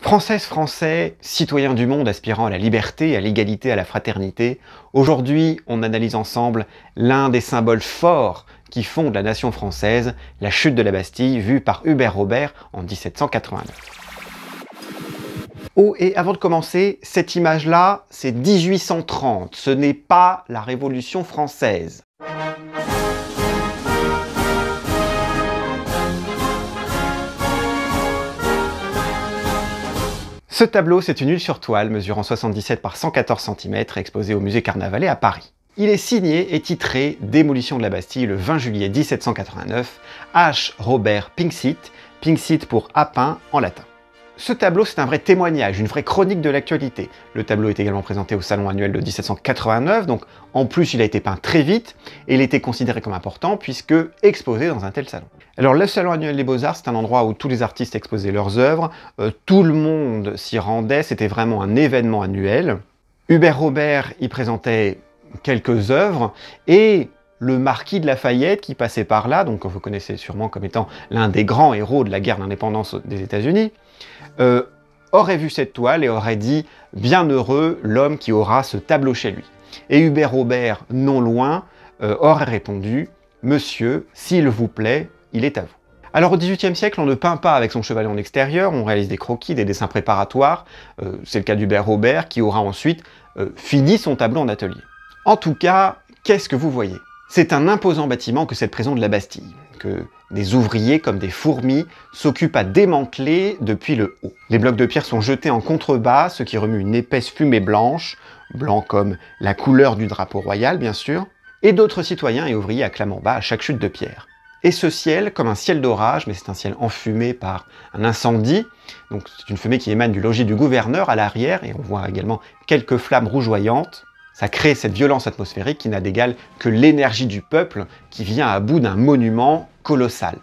Françaises, Français, citoyens du monde aspirant à la liberté, à l'égalité, à la fraternité, aujourd'hui on analyse ensemble l'un des symboles forts qui fonde la nation française, la chute de la Bastille, vue par Hubert Robert en 1789. Oh, et avant de commencer, cette image-là, c'est 1830, ce n'est pas la Révolution française. Ce tableau, c'est une huile sur toile mesurant 77 par 114 cm, exposée au musée Carnavalet à Paris. Il est signé et titré « Démolition de la Bastille le 20 juillet 1789 » H. Robert Pinxit, Pinxit pour Appin en latin. Ce tableau, c'est un vrai témoignage, une vraie chronique de l'actualité. Le tableau est également présenté au Salon annuel de 1789, donc en plus il a été peint très vite, et il était considéré comme important puisque exposé dans un tel salon. Alors le Salon annuel des Beaux-Arts, c'est un endroit où tous les artistes exposaient leurs œuvres, tout le monde s'y rendait, c'était vraiment un événement annuel. Hubert Robert y présentait quelques œuvres, et le marquis de Lafayette qui passait par là, donc que vous connaissez sûrement comme étant l'un des grands héros de la guerre d'indépendance des États-Unis, aurait vu cette toile et aurait dit « Bien heureux l'homme qui aura ce tableau chez lui ». Et Hubert Robert, non loin, aurait répondu « Monsieur, s'il vous plaît, il est à vous ». Alors au XVIIIe siècle, on ne peint pas avec son chevalet en extérieur, on réalise des croquis, des dessins préparatoires. C'est le cas d'Hubert Robert qui aura ensuite fini son tableau en atelier. En tout cas, qu'est-ce que vous voyez? C'est un imposant bâtiment que cette prison de la Bastille, que des ouvriers comme des fourmis s'occupent à démanteler depuis le haut. Les blocs de pierre sont jetés en contrebas, ce qui remue une épaisse fumée blanche, blanc comme la couleur du drapeau royal bien sûr, et d'autres citoyens et ouvriers acclament en bas à chaque chute de pierre. Et ce ciel, comme un ciel d'orage, mais c'est un ciel enfumé par un incendie, donc c'est une fumée qui émane du logis du gouverneur à l'arrière, et on voit également quelques flammes rougeoyantes. Ça crée cette violence atmosphérique qui n'a d'égal que l'énergie du peuple qui vient à bout d'un monument colossal.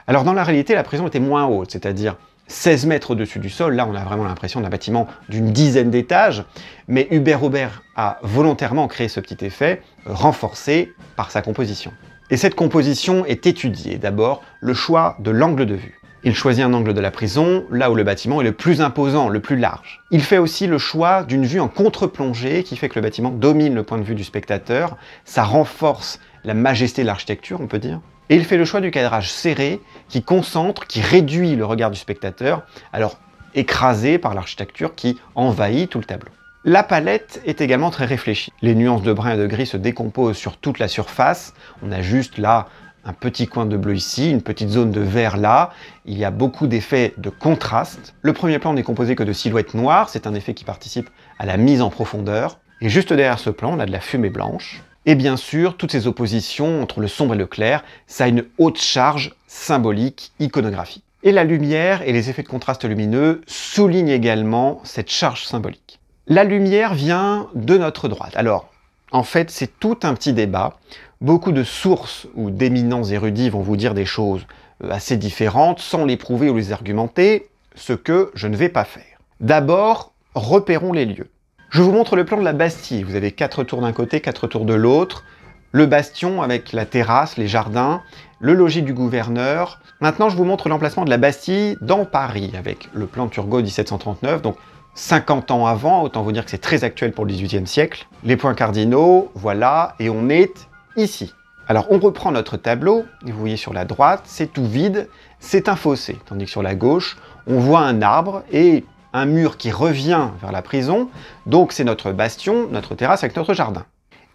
Alors dans la réalité, la prison était moins haute, c'est-à-dire 16 mètres au-dessus du sol. Là, on a vraiment l'impression d'un bâtiment d'une dizaine d'étages, mais Hubert Robert a volontairement créé ce petit effet, renforcé par sa composition. Et cette composition est étudiée. D'abord, le choix de l'angle de vue. Il choisit un angle de la prison, là où le bâtiment est le plus imposant, le plus large. Il fait aussi le choix d'une vue en contre-plongée, qui fait que le bâtiment domine le point de vue du spectateur. Ça renforce la majesté de l'architecture, on peut dire. Et il fait le choix du cadrage serré, qui concentre, qui réduit le regard du spectateur, alors écrasé par l'architecture qui envahit tout le tableau. La palette est également très réfléchie. Les nuances de brun et de gris se décomposent sur toute la surface. On a juste là un petit coin de bleu ici, une petite zone de vert là. Il y a beaucoup d'effets de contraste. Le premier plan n'est composé que de silhouettes noires. C'est un effet qui participe à la mise en profondeur. Et juste derrière ce plan, on a de la fumée blanche. Et bien sûr, toutes ces oppositions entre le sombre et le clair, ça a une haute charge symbolique, iconographique. Et la lumière et les effets de contraste lumineux soulignent également cette charge symbolique. La lumière vient de notre droite. Alors, en fait, c'est tout un petit débat. Beaucoup de sources ou d'éminents érudits vont vous dire des choses assez différentes, sans les prouver ou les argumenter, ce que je ne vais pas faire. D'abord, repérons les lieux. Je vous montre le plan de la Bastille. Vous avez 4 tours d'un côté, 4 tours de l'autre. Le bastion avec la terrasse, les jardins, le logis du gouverneur. Maintenant, je vous montre l'emplacement de la Bastille dans Paris, avec le plan Turgot 1739, donc 50 ans avant, autant vous dire que c'est très actuel pour le XVIIIe siècle. Les points cardinaux, voilà, et on est ici. Alors on reprend notre tableau, et vous voyez sur la droite, c'est tout vide, c'est un fossé. Tandis que sur la gauche, on voit un arbre et un mur qui revient vers la prison, donc c'est notre bastion, notre terrasse avec notre jardin.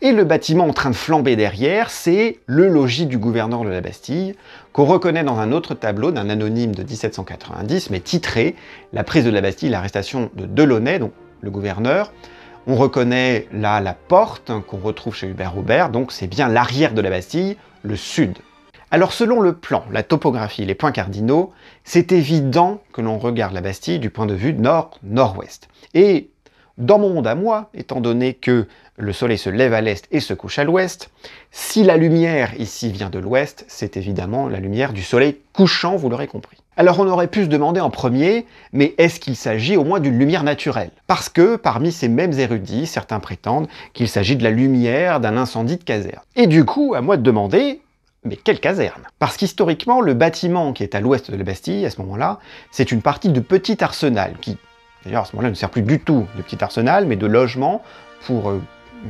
Et le bâtiment en train de flamber derrière, c'est le logis du gouverneur de la Bastille, qu'on reconnaît dans un autre tableau d'un anonyme de 1790, mais titré « La prise de la Bastille, l'arrestation de Delaunay », donc le gouverneur. On reconnaît là la porte qu'on retrouve chez Hubert Robert, donc c'est bien l'arrière de la Bastille, le sud. Alors selon le plan, la topographie, les points cardinaux, c'est évident que l'on regarde la Bastille du point de vue nord-nord-ouest. Et dans mon monde à moi, étant donné que le soleil se lève à l'est et se couche à l'ouest, si la lumière ici vient de l'ouest, c'est évidemment la lumière du soleil couchant, vous l'aurez compris. Alors on aurait pu se demander en premier, mais est-ce qu'il s'agit au moins d'une lumière naturelle? Parce que parmi ces mêmes érudits, certains prétendent qu'il s'agit de la lumière d'un incendie de caserne. Et du coup, à moi de demander, mais quelle caserne? Parce qu'historiquement, le bâtiment qui est à l'ouest de la Bastille, à ce moment-là, c'est une partie de petit arsenal qui d'ailleurs à ce moment-là ne sert plus du tout de petit arsenal, mais de logement pour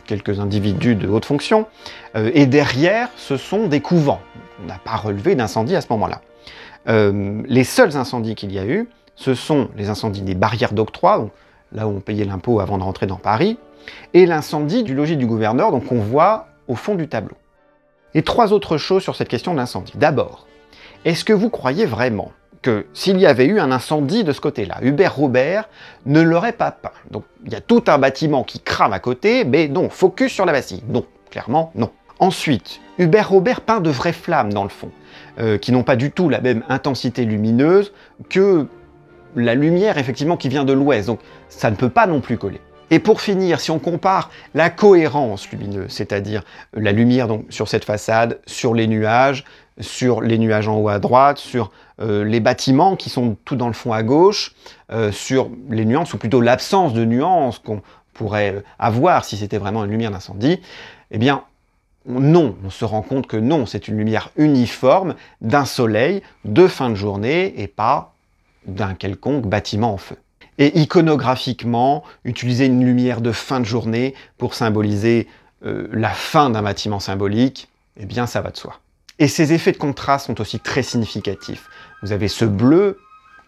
quelques individus de haute fonction. Et derrière, ce sont des couvents. On n'a pas relevé d'incendie à ce moment-là. Les seuls incendies qu'il y a eu, ce sont les incendies des barrières d'octroi, donc là où on payait l'impôt avant de rentrer dans Paris, et l'incendie du logis du gouverneur, donc qu'on voit au fond du tableau. Et 3 autres choses sur cette question d'incendie. D'abord, est-ce que vous croyez vraiment que s'il y avait eu un incendie de ce côté-là, Hubert Robert ne l'aurait pas peint? Donc il y a tout un bâtiment qui crame à côté, mais non, focus sur la Bastille. Non, clairement non. Ensuite, Hubert Robert peint de vraies flammes dans le fond, qui n'ont pas du tout la même intensité lumineuse que la lumière effectivement qui vient de l'ouest, donc ça ne peut pas non plus coller. Et pour finir, si on compare la cohérence lumineuse, c'est-à-dire la lumière donc, sur cette façade, sur les nuages en haut à droite, sur les bâtiments qui sont tout dans le fond à gauche, sur les nuances, ou plutôt l'absence de nuances qu'on pourrait avoir si c'était vraiment une lumière d'incendie, eh bien non, on se rend compte que non, c'est une lumière uniforme d'un soleil de fin de journée et pas d'un quelconque bâtiment en feu. Et iconographiquement, utiliser une lumière de fin de journée pour symboliser la fin d'un bâtiment symbolique, eh bien ça va de soi. Et ces effets de contraste sont aussi très significatifs. Vous avez ce bleu,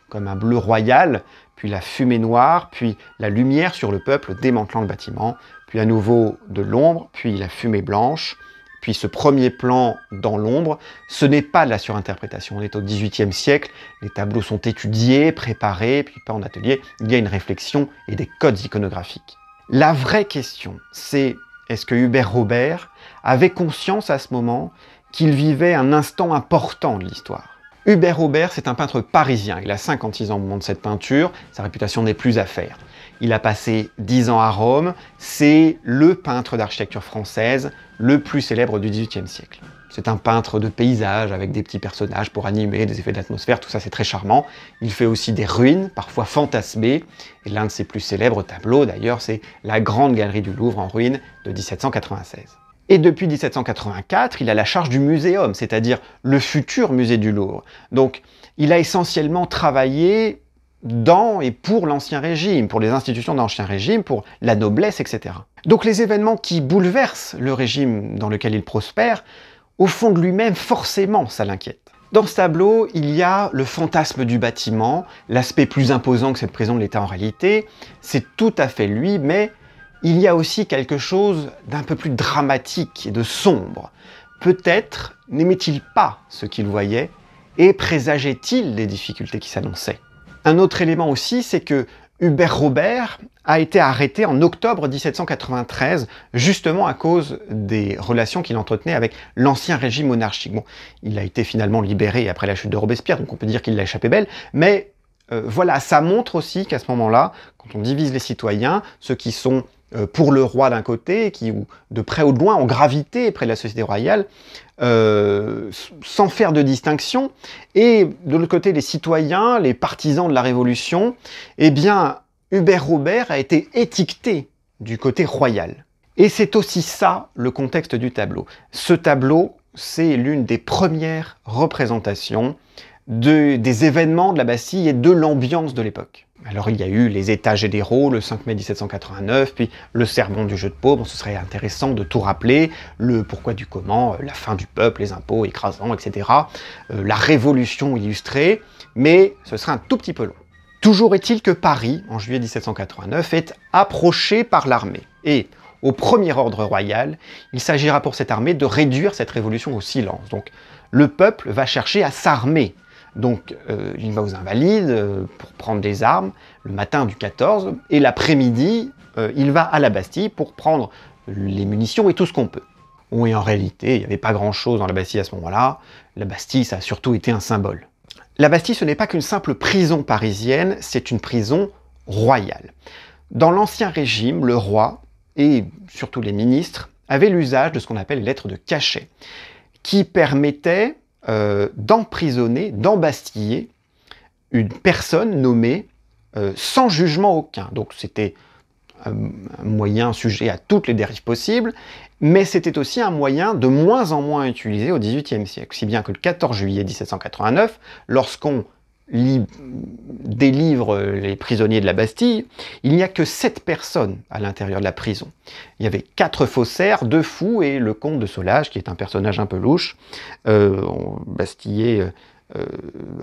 comme un bleu royal, puis la fumée noire, puis la lumière sur le peuple démantelant le bâtiment, puis à nouveau de l'ombre, puis la fumée blanche, puis ce premier plan dans l'ombre. Ce n'est pas de la surinterprétation, on est au XVIIIe siècle, les tableaux sont étudiés, préparés, puis pas en atelier, il y a une réflexion et des codes iconographiques. La vraie question, c'est est-ce que Hubert Robert avait conscience à ce moment qu'il vivait un instant important de l'histoire? Hubert Robert, c'est un peintre parisien, il a 56 ans au moment de cette peinture, sa réputation n'est plus à faire. Il a passé 10 ans à Rome, c'est le peintre d'architecture française le plus célèbre du XVIIIe siècle. C'est un peintre de paysage avec des petits personnages pour animer, des effets d'atmosphère, tout ça c'est très charmant. Il fait aussi des ruines, parfois fantasmées, et l'un de ses plus célèbres tableaux d'ailleurs, c'est la Grande Galerie du Louvre en ruine de 1796. Et depuis 1784, il a la charge du muséum, c'est-à-dire le futur musée du Louvre. Donc il a essentiellement travaillé dans et pour l'Ancien Régime, pour les institutions de l'Ancien Régime, pour la noblesse, etc. Donc les événements qui bouleversent le régime dans lequel il prospère, au fond de lui-même, forcément, ça l'inquiète. Dans ce tableau, il y a le fantasme du bâtiment, l'aspect plus imposant que cette prison de l'État en réalité, c'est tout à fait lui, mais il y a aussi quelque chose d'un peu plus dramatique et de sombre. Peut-être n'aimait-il pas ce qu'il voyait et présageait-il des difficultés qui s'annonçaient. Un autre élément aussi, c'est que Hubert Robert a été arrêté en octobre 1793, justement à cause des relations qu'il entretenait avec l'Ancien Régime monarchique. Bon, il a été finalement libéré après la chute de Robespierre, donc on peut dire qu'il l'a échappé belle, mais voilà, ça montre aussi qu'à ce moment-là, quand on divise les citoyens, ceux qui sont pour le roi d'un côté, qui de près ou de loin ont gravité près de la société royale, sans faire de distinction, et de l'autre côté les citoyens, les partisans de la Révolution, eh bien Hubert Robert a été étiqueté du côté royal. Et c'est aussi ça le contexte du tableau. Ce tableau, c'est l'une des premières représentations des événements de la Bastille et de l'ambiance de l'époque. Alors il y a eu les états généraux le 5 mai 1789, puis le sermon du jeu de paume, ce serait intéressant de tout rappeler, le pourquoi du comment, la fin du peuple, les impôts écrasants, etc. La révolution illustrée, mais ce serait un tout petit peu long. Toujours est-il que Paris, en juillet 1789, est approché par l'armée. Et au premier ordre royal, il s'agira pour cette armée de réduire cette révolution au silence. Donc le peuple va chercher à s'armer. Donc il va aux Invalides pour prendre des armes le matin du 14, et l'après-midi, il va à la Bastille pour prendre les munitions et tout ce qu'on peut. Oui, en réalité, il n'y avait pas grand-chose dans la Bastille à ce moment-là. La Bastille, ça a surtout été un symbole. La Bastille, ce n'est pas qu'une simple prison parisienne, c'est une prison royale. Dans l'Ancien Régime, le roi, et surtout les ministres, avaient l'usage de ce qu'on appelle les lettres de cachet, qui permettaient d'emprisonner, d'embastiller une personne nommée sans jugement aucun. Donc c'était un moyen sujet à toutes les dérives possibles, mais c'était aussi un moyen de moins en moins utilisé au XVIIIe siècle. Si bien que le 14 juillet 1789, lorsqu'on délivre les prisonniers de la Bastille, il n'y a que 7 personnes à l'intérieur de la prison. Il y avait 4 faussaires, 2 fous et le comte de Solage, qui est un personnage un peu louche, bastillé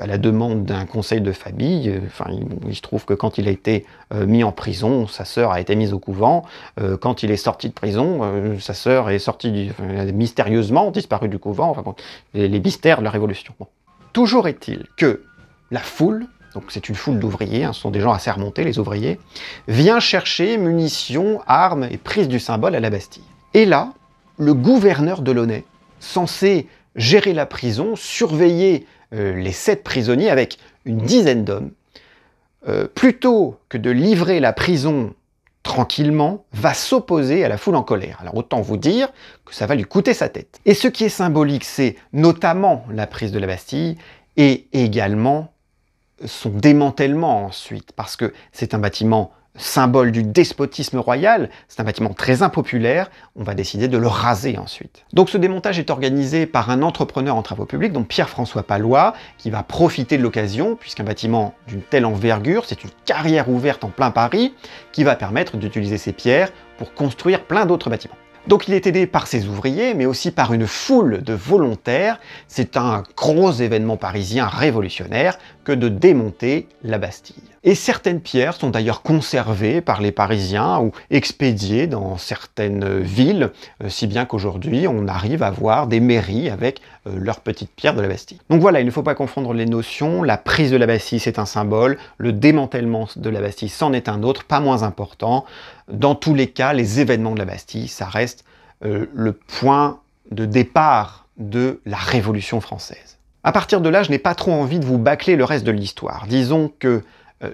à la demande d'un conseil de famille. Il se trouve que quand il a été mis en prison, sa sœur a été mise au couvent. Quand il est sorti de prison, sa sœur est sortie mystérieusement disparue du couvent. Enfin bon, les mystères de la Révolution. Bon. Toujours est-il que la foule, donc c'est une foule d'ouvriers, ce sont des gens assez remontés, les ouvriers, vient chercher munitions, armes et prise du symbole à la Bastille. Et là, le gouverneur de Launay, censé gérer la prison, surveiller les 7 prisonniers avec une dizaine d'hommes, plutôt que de livrer la prison tranquillement, va s'opposer à la foule en colère. Alors autant vous dire que ça va lui coûter sa tête. Et ce qui est symbolique, c'est notamment la prise de la Bastille et également son démantèlement ensuite, parce que c'est un bâtiment symbole du despotisme royal, c'est un bâtiment très impopulaire, on va décider de le raser ensuite. Donc ce démontage est organisé par un entrepreneur en travaux publics, donc Pierre-François Pallois, qui va profiter de l'occasion, puisqu'un bâtiment d'une telle envergure, c'est une carrière ouverte en plein Paris, qui va permettre d'utiliser ces pierres pour construire plein d'autres bâtiments. Donc il est aidé par ses ouvriers, mais aussi par une foule de volontaires. C'est un gros événement parisien révolutionnaire que de démonter la Bastille. Et certaines pierres sont d'ailleurs conservées par les Parisiens ou expédiées dans certaines villes, si bien qu'aujourd'hui on arrive à voir des mairies avec leurs petites pierres de la Bastille. Donc voilà, il ne faut pas confondre les notions. La prise de la Bastille, c'est un symbole. Le démantèlement de la Bastille, c'en est un autre, pas moins important. Dans tous les cas, les événements de la Bastille, ça reste le point de départ de la Révolution française. À partir de là, je n'ai pas trop envie de vous bâcler le reste de l'histoire. Disons que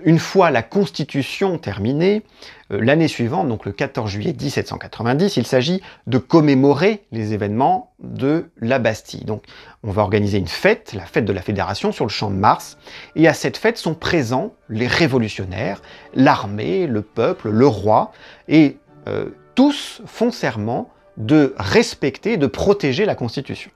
une fois la Constitution terminée, l'année suivante, donc le 14 juillet 1790, il s'agit de commémorer les événements de la Bastille. Donc on va organiser une fête, la fête de la Fédération, sur le Champ de Mars, et à cette fête sont présents les révolutionnaires, l'armée, le peuple, le roi, et tous font serment de respecter et de protéger la Constitution.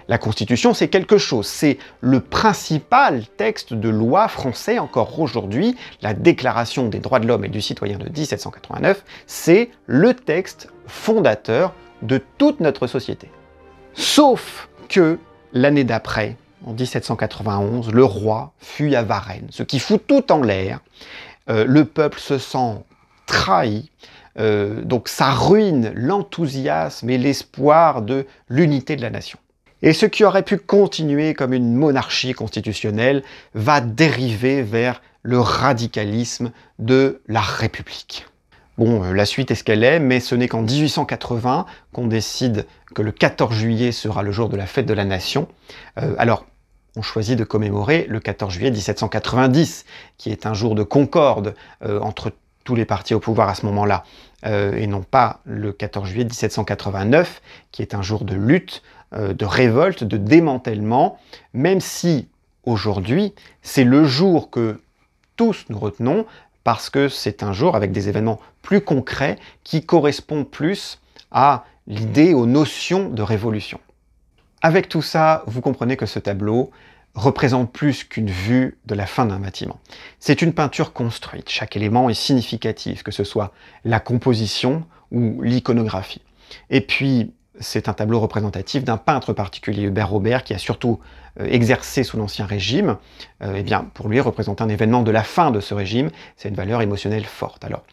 La Constitution, c'est quelque chose, c'est le principal texte de loi français encore aujourd'hui. La Déclaration des droits de l'homme et du citoyen de 1789, c'est le texte fondateur de toute notre société. Sauf que l'année d'après, en 1791, le roi fuit à Varennes, ce qui fout tout en l'air. Le peuple se sent trahi. Donc ça ruine l'enthousiasme et l'espoir de l'unité de la nation. Et ce qui aurait pu continuer comme une monarchie constitutionnelle va dériver vers le radicalisme de la République. Bon, la suite est ce qu'elle est, mais ce n'est qu'en 1880 qu'on décide que le 14 juillet sera le jour de la fête de la Nation. Alors, on choisit de commémorer le 14 juillet 1790, qui est un jour de concorde entre tous les partis au pouvoir à ce moment-là, et non pas le 14 juillet 1789, qui est un jour de lutte, de révolte, de démantèlement, même si aujourd'hui, c'est le jour que tous nous retenons, parce que c'est un jour avec des événements plus concrets qui correspondent plus à l'idée, aux notions de révolution. Avec tout ça, vous comprenez que ce tableau représente plus qu'une vue de la fin d'un bâtiment. C'est une peinture construite, chaque élément est significatif, que ce soit la composition ou l'iconographie. Et puis, c'est un tableau représentatif d'un peintre particulier, Hubert Robert, qui a surtout exercé sous l'Ancien Régime. Eh bien, pour lui, représenter un événement de la fin de ce régime, c'est une valeur émotionnelle forte. Alors,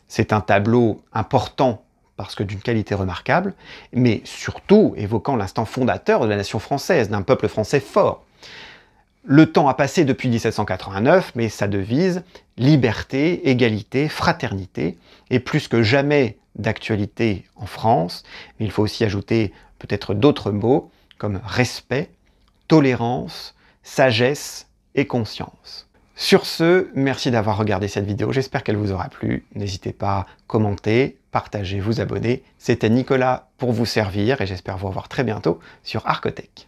c'est un tableau important parce que d'une qualité remarquable, mais surtout évoquant l'instant fondateur de la nation française, d'un peuple français fort. Le temps a passé depuis 1789, mais sa devise, liberté, égalité, fraternité, est plus que jamais d'actualité en France. Mais il faut aussi ajouter peut-être d'autres mots comme respect, tolérance, sagesse et conscience. Sur ce, merci d'avoir regardé cette vidéo, j'espère qu'elle vous aura plu. N'hésitez pas à commenter, partager, vous abonner. C'était Nicolas pour vous servir et j'espère vous revoir très bientôt sur Arcotech.